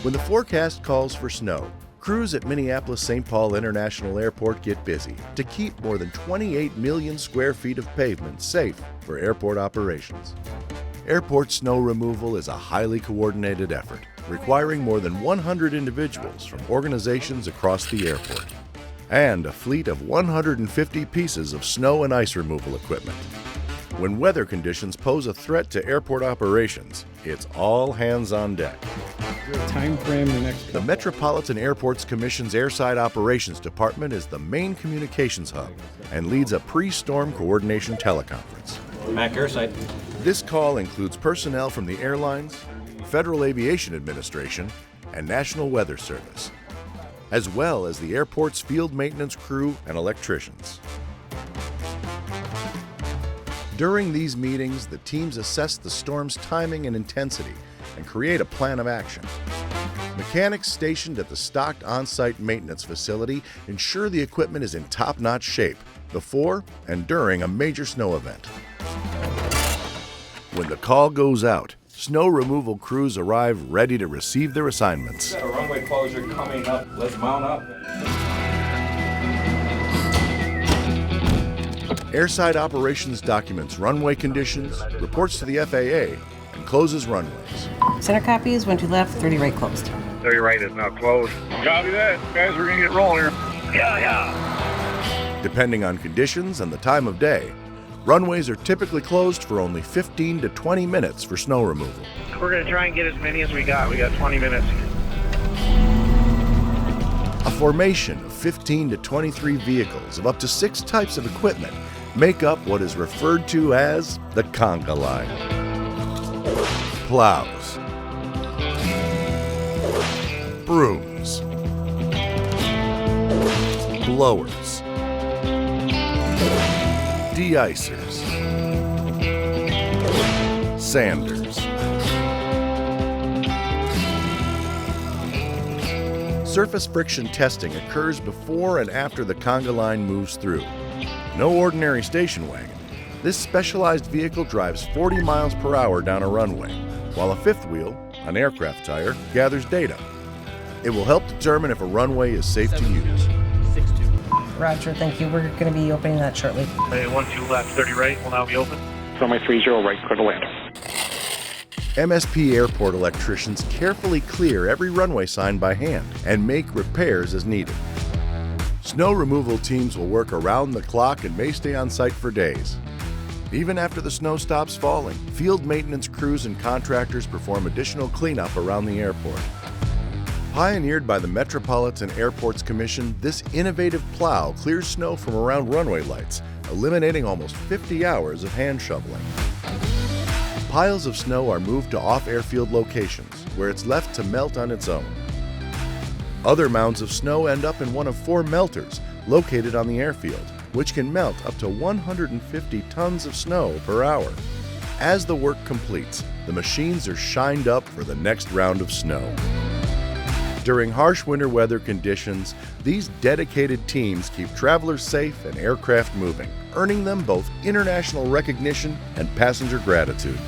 When the forecast calls for snow, crews at Minneapolis-St. Paul International Airport get busy to keep more than 28 million square feet of pavement safe for airport operations. Airport snow removal is a highly coordinated effort, requiring more than 100 individuals from organizations across the airport, and a fleet of 150 pieces of snow and ice removal equipment. When weather conditions pose a threat to airport operations, it's all hands on deck. Time frame the next The Metropolitan Airports Commission's Airside Operations Department is the main communications hub and leads a pre-storm coordination teleconference. Mac Airside. This call includes personnel from the airlines, Federal Aviation Administration, and National Weather Service, as well as the airport's field maintenance crew and electricians. During these meetings, the teams assess the storm's timing and intensity and create a plan of action. Mechanics stationed at the stocked on-site maintenance facility ensure the equipment is in top-notch shape before and during a major snow event. When the call goes out, snow removal crews arrive ready to receive their assignments. Got a runway closure coming up. Let's mount up. Airside Operations documents runway conditions, reports to the FAA, and closes runways. Center copies, 1 2 left, 30 right closed. 30 right is now closed. Copy that. Guys, we're going to get rolling here. Yeah. Depending on conditions and the time of day, runways are typically closed for only 15 to 20 minutes for snow removal. We're going to try and get as many as we got. We got 20 minutes. A formation of 15 to 23 vehicles of up to 6 types of equipment make up what is referred to as the conga line. Plows, brooms, blowers, de-icers, sanders. Surface friction testing occurs before and after the conga line moves through. No ordinary station wagon. This specialized vehicle drives 40 miles per hour down a runway, while a fifth wheel, an aircraft tire, gathers data. It will help determine if a runway is safe to use. Roger, thank you. We're going to be opening that shortly. 1 2 left, 30 right will now be open. Runway 30 right, clear to land. MSP airport electricians carefully clear every runway sign by hand and make repairs as needed. Snow removal teams will work around the clock and may stay on site for days. Even after the snow stops falling, field maintenance crews and contractors perform additional cleanup around the airport. Pioneered by the Metropolitan Airports Commission, this innovative plow clears snow from around runway lights, eliminating almost 50 hours of hand shoveling. Piles of snow are moved to off-airfield locations, where it's left to melt on its own. Other mounds of snow end up in one of 4 melters located on the airfield, which can melt up to 150 tons of snow per hour. As the work completes, the machines are shined up for the next round of snow. During harsh winter weather conditions, these dedicated teams keep travelers safe and aircraft moving, earning them both international recognition and passenger gratitude.